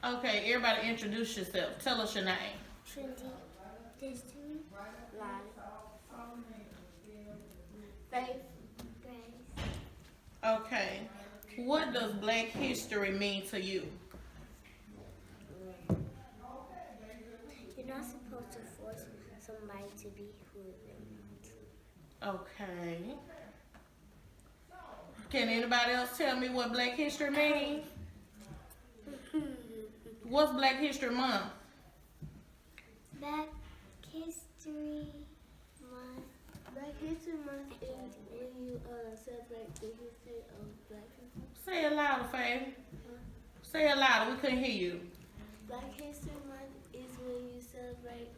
Okay, everybody introduce yourself. Tell us your name. Trinity, Destiny, Lottie, Faith, Grace. Okay. What does Black History mean to you? You're not supposed to force somebody to be who they want to. Okay. Can anybody else tell me what Black History means? What's Black History Month? Black History Month. Black History Month is when you celebrate the history of Black people. Say it louder, Faye. Say it louder. We couldn't hear you. Black History Month is when you celebrate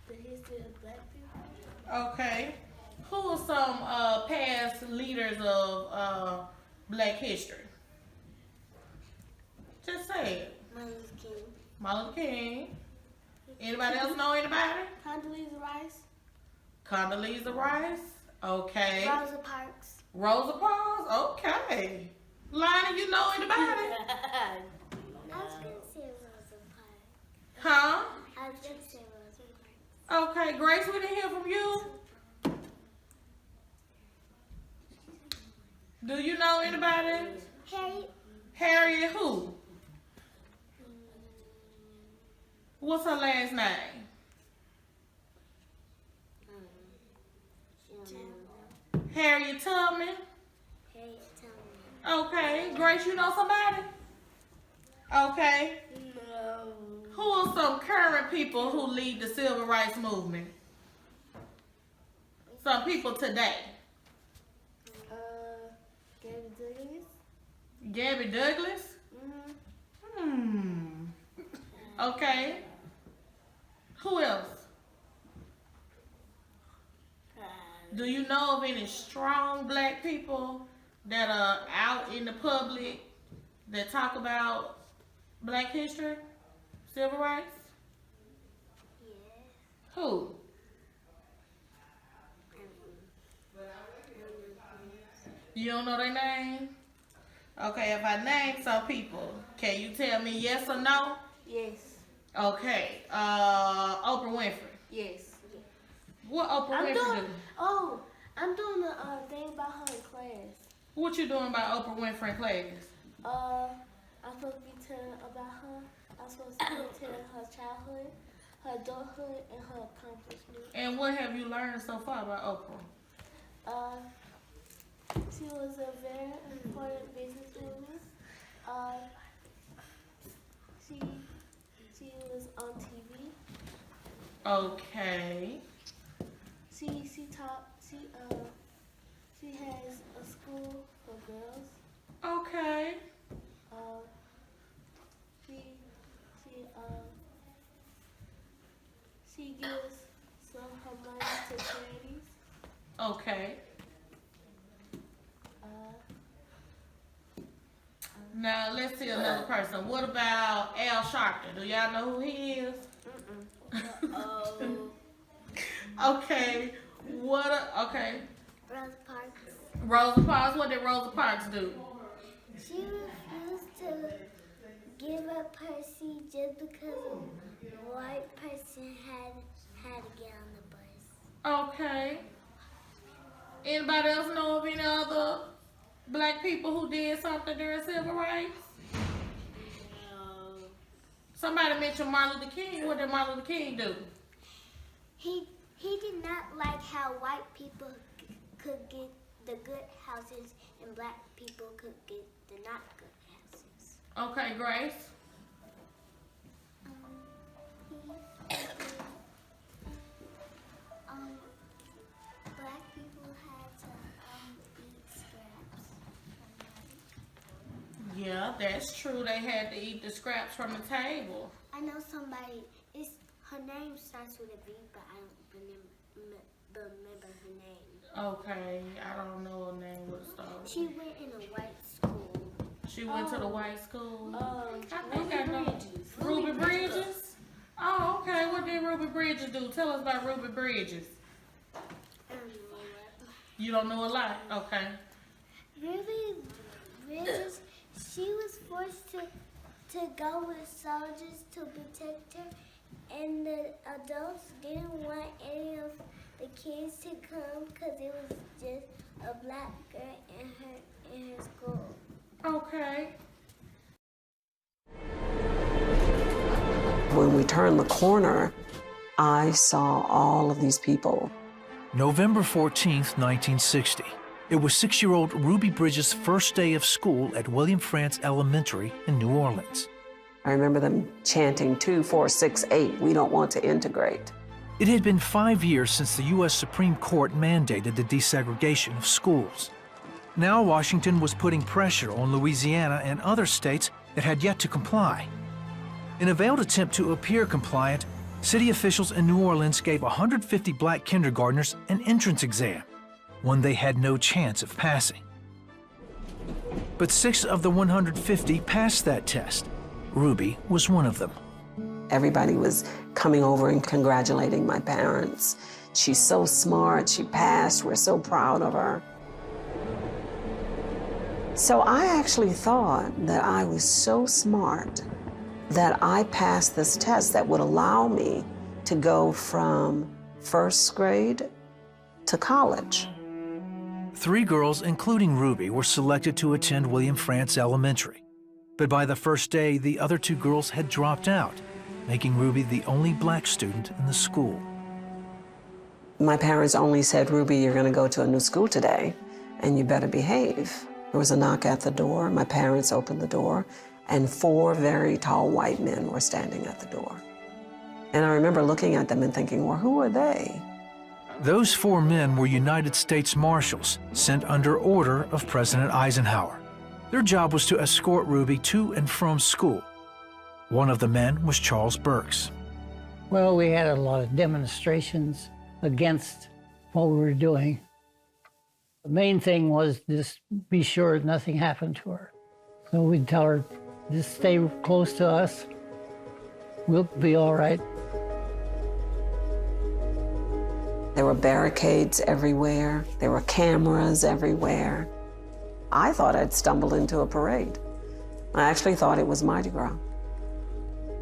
the history of Black people. Okay. Who are some past leaders of Black history? Just say it. Martin Luther King. Martin Luther King. Anybody else know anybody? Condoleezza Rice. Condoleezza Rice. Okay. Rosa Parks. Rosa Parks. Okay. Lonnie, you know anybody? I was gonna say Rosa Parks. Huh? I was gonna say Rosa Parks. Okay. Grace, we didn't hear from you. Do you know anybody? Harriet. Harriet who? What's her last name? Harriet Tubman. Harriet Tubman. Okay. Grace, you know somebody? Okay. No. Who are some current people who lead the civil rights movement? Some people today. Gabby Douglas. Gabby Douglas? Okay. Who else? Do you know of any strong Black people that are out in the public that talk about Black history, civil rights? Yeah. Who? You don't know their name? Okay, if I name some people, can you tell me yes or no? Yes. Okay, Oprah Winfrey. Yes. What Oprah Winfrey do? Oh, I'm doing a thing about her in class. What you doing about Oprah Winfrey in class? I'm supposed to be telling about her. I'm supposed to be telling her childhood, her adulthood, and her accomplishments. And what have you learned so far about Oprah? She was a very important businesswoman. She was on TV. Okay. She taught. She has a school for girls. Okay. She gives some of her money to charities. Okay. Now let's see another person. What about Al Sharpton? Do y'all know who he is? Okay. Okay. Rosa Parks. Rosa Parks. What did Rosa Parks do? She refused to give up her seat just because a white person had to get on the bus. Okay. Anybody else know of any other Black people who did something during civil rights? No. Somebody mentioned Martin Luther King. What did Martin Luther King do? He did not like how white people could get the good houses and Black people could get the not good houses. Okay, Grace. Black people had to eat scraps. Yeah, that's true. They had to eat the scraps from the table. I know somebody. Her name starts with a V, but I don't remember her name. Okay, I don't know her name. What starts? She went in a white school. She went to the white school. I think Ruby I know. Bridges. Ruby Bridges? Oh, okay. What did Ruby Bridges do? Tell us about Ruby Bridges. I don't know what. You don't know a lot? Okay. Ruby Bridges, she was forced to go with soldiers to protect her, and the adults didn't want any of the kids to come because it was just a black girl in her school. Okay. When we turned the corner, I saw all of these people. November 14th, 1960. It was 6-year-old Ruby Bridges' first day of school at William Frantz Elementary in New Orleans. I remember them chanting 2, 4, 6, 8, we don't want to integrate. It had been 5 years since the U.S. Supreme Court mandated the desegregation of schools. Now Washington was putting pressure on Louisiana and other states that had yet to comply. In a veiled attempt to appear compliant, city officials in New Orleans gave 150 black kindergartners an entrance exam, one they had no chance of passing. But 6 of the 150 passed that test. Ruby was one of them. Everybody was coming over and congratulating my parents. She's so smart, she passed, we're so proud of her. So I actually thought that I was so smart that I passed this test that would allow me to go from first grade to college. 3 girls, including Ruby, were selected to attend William Frantz Elementary. But by the first day, the other 2 girls had dropped out, making Ruby the only black student in the school. My parents only said, Ruby, you're going to go to a new school today, and you better behave. There was a knock at the door. My parents opened the door, and 4 very tall white men were standing at the door. And I remember looking at them and thinking, well, who are they? Those 4 men were United States Marshals sent under order of President Eisenhower. Their job was to escort Ruby to and from school. One of the men was Charles Burks. Well, we had a lot of demonstrations against what we were doing. The main thing was just be sure nothing happened to her. So we'd tell her, just stay close to us. We'll be all right. There were barricades everywhere. There were cameras everywhere. I thought I'd stumbled into a parade. I actually thought it was Mardi Gras.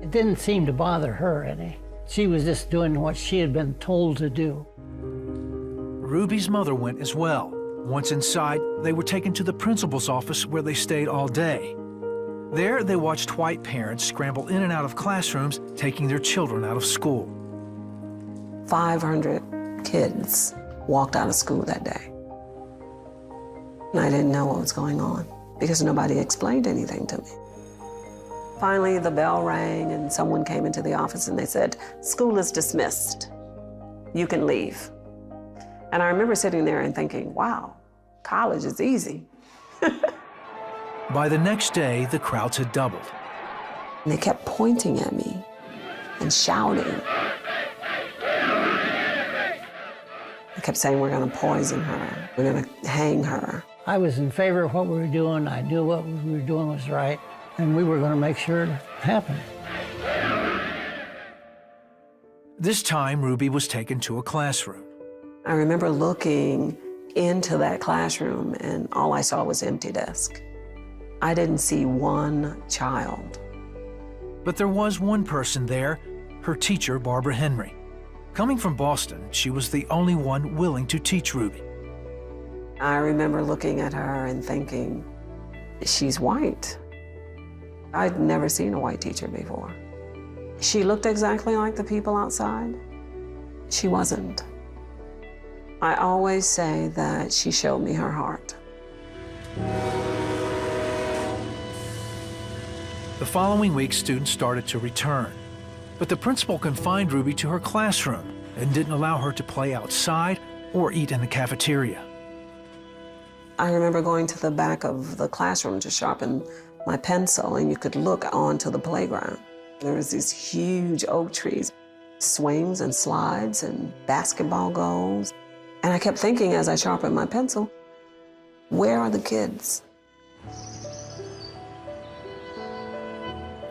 It didn't seem to bother her any. She was just doing what she had been told to do. Ruby's mother went as well. Once inside, they were taken to the principal's office where they stayed all day. There, they watched white parents scramble in and out of classrooms, taking their children out of school. 500 kids walked out of school that day. And I didn't know what was going on because nobody explained anything to me. Finally, the bell rang and someone came into the office and they said, school is dismissed. You can leave. And I remember sitting there and thinking, wow, college is easy. By the next day, the crowds had doubled. And they kept pointing at me and shouting. They kept saying, we're going to poison her. We're going to hang her. I was in favor of what we were doing. I knew what we were doing was right, and we were going to make sure it happened. This time, Ruby was taken to a classroom. I remember looking into that classroom, and all I saw was empty desk. I didn't see one child. But there was one person there, her teacher, Barbara Henry. Coming from Boston, she was the only one willing to teach Ruby. I remember looking at her and thinking, she's white. I'd never seen a white teacher before. She looked exactly like the people outside. She wasn't. I always say that she showed me her heart. The following week, students started to return. But the principal confined Ruby to her classroom and didn't allow her to play outside or eat in the cafeteria. I remember going to the back of the classroom to sharpen my pencil, and you could look onto the playground. There was these huge oak trees, swings and slides and basketball goals. And I kept thinking as I sharpened my pencil, where are the kids?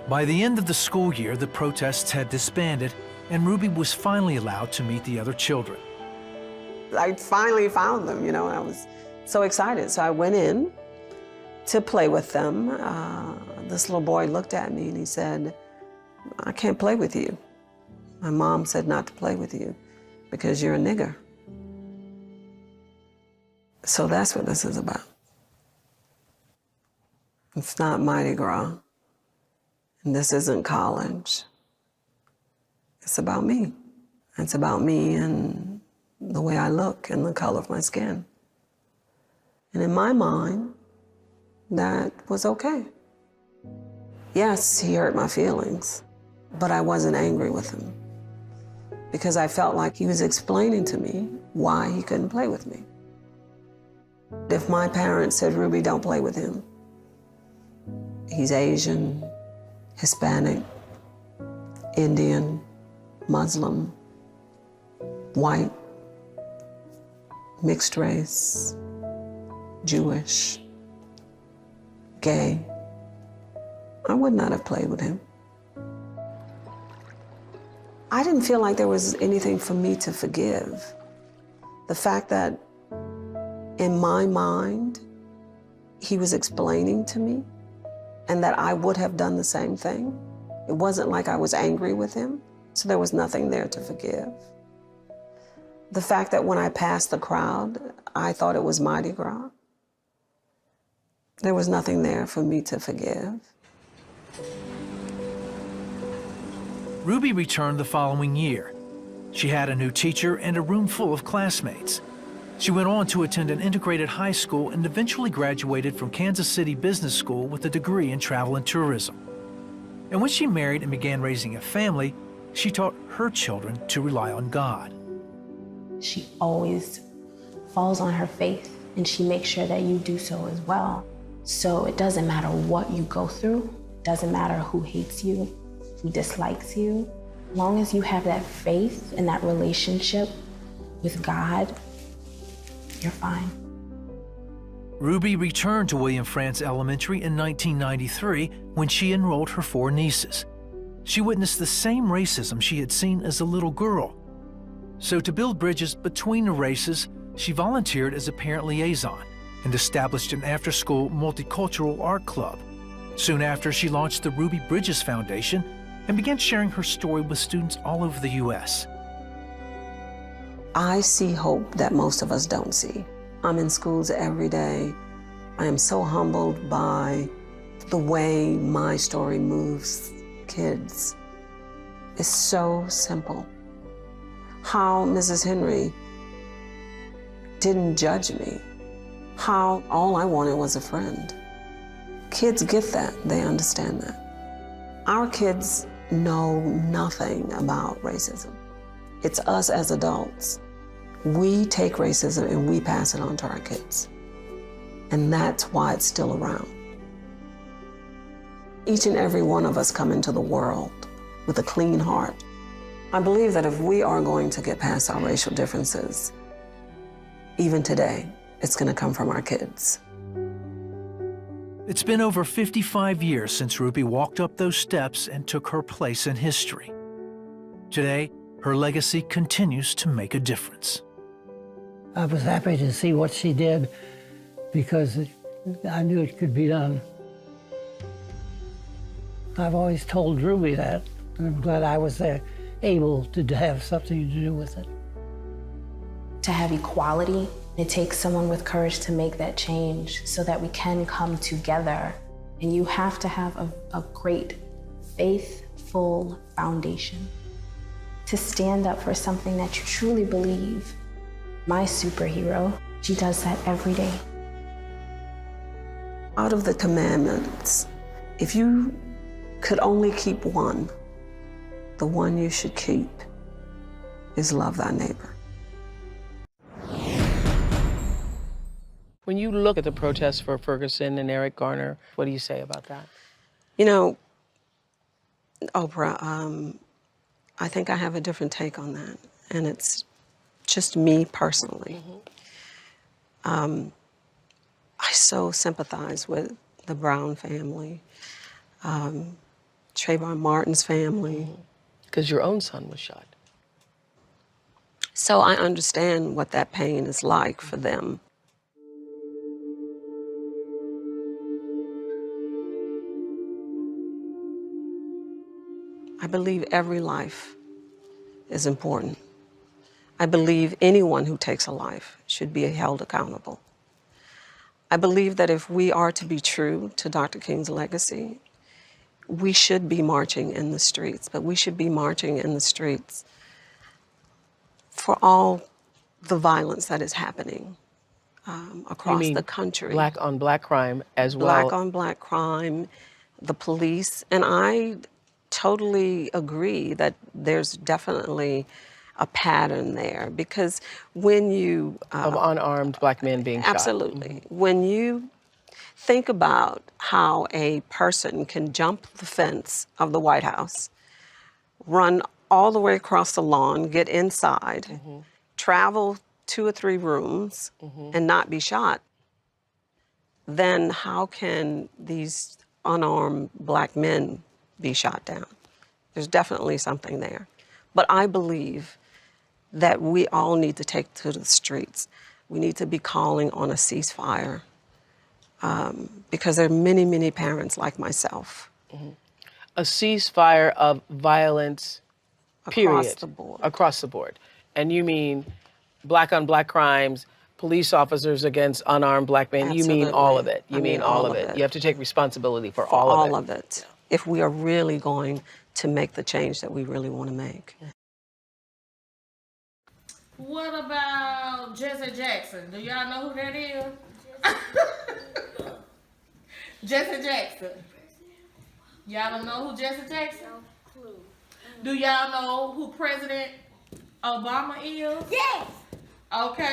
By the end of the school year, the protests had disbanded, and Ruby was finally allowed to meet the other children. I finally found them, you know, and I was so excited. So I went in to play with them. this little boy looked at me and he said, "I can't play with you. My mom said not to play with you because you're a nigger." So that's what this is about. It's not Mardi Gras, and this isn't college. It's about me. It's about me and the way I look and the color of my skin. And in my mind, that was okay. Yes, he hurt my feelings, but I wasn't angry with him because I felt like he was explaining to me why he couldn't play with me. If my parents said, "Ruby, don't play with him. He's Asian, Hispanic, Indian, Muslim, white, mixed race, Jewish, gay," I would not have played with him. I didn't feel like there was anything for me to forgive. The fact that in my mind, he was explaining to me and that I would have done the same thing. It wasn't like I was angry with him, so there was nothing there to forgive. The fact that when I passed the crowd, I thought it was Mardi Gras, there was nothing there for me to forgive. Ruby returned the following year. She had a new teacher and a room full of classmates. She went on to attend an integrated high school and eventually graduated from Kansas City Business School with a degree in travel and tourism. And when she married and began raising a family, she taught her children to rely on God. She always falls on her faith, and she makes sure that you do so as well. So it doesn't matter what you go through, doesn't matter who hates you, who dislikes you. As long as you have that faith and that relationship with God, you're fine. Ruby returned to William Frantz Elementary in 1993 when she enrolled her 4 nieces. She witnessed the same racism she had seen as a little girl. So to build bridges between the races, she volunteered as a parent liaison and established an after-school multicultural art club. Soon after, she launched the Ruby Bridges Foundation and began sharing her story with students all over the U.S. I see hope that most of us don't see. I'm in schools every day. I am so humbled by the way my story moves kids. It's so simple. How Mrs. Henry didn't judge me. How all I wanted was a friend. Kids get that, they understand that. Our kids know nothing about racism. It's us as adults. We take racism and we pass it on to our kids. And that's why it's still around. Each and every one of us come into the world with a clean heart. I believe that if we are going to get past our racial differences, even today, it's going to come from our kids. It's been over 55 years since Ruby walked up those steps and took her place in history. Today, her legacy continues to make a difference. I was happy to see what she did because I knew it could be done. I've always told Ruby that, and I'm glad I was there, able to have something to do with it. To have equality, it takes someone with courage to make that change so that we can come together. And you have to have a great, faithful foundation to stand up for something that you truly believe. My superhero, she does that every day. Out of the commandments, if you could only keep one, the one you should keep is love thy neighbor. When you look at the protests for Ferguson and Eric Garner, what do you say about that? You know, Oprah, I think I have a different take on that, and it's just me personally. I so sympathize with the Brown family, Trayvon Martin's family. Because your own son was shot. So I understand what that pain is like for them. I believe every life is important. I believe anyone who takes a life should be held accountable. I believe that if we are to be true to Dr. King's legacy, we should be marching in the streets, but we should be marching in the streets for all the violence that is happening across the country. Black on black crime as well. Black on black crime, the police, and I totally agree that there's definitely a pattern there, because when you of unarmed black men being shot. absolutely, when you think about how a person can jump the fence of the White House, run all the way across the lawn, get inside, travel 2 or 3 rooms, and not be shot, then how can these unarmed black men be shot down? There's definitely something there. But I believe that we all need to take to the streets. We need to be calling on a ceasefire because there are many, many parents like myself. A ceasefire of violence, period. Across the board. Across the board. And you mean black on black crimes, police officers against unarmed black men. You mean all of it. You mean all of it. You have to take responsibility for all of it. All of it. If we are really going to make the change that we really want to make. What about Jesse Jackson? Do y'all know who that is? Jesse Jackson. Y'all don't know who Jesse Jackson? No clue. Do y'all know who President Obama is? Yes! Okay.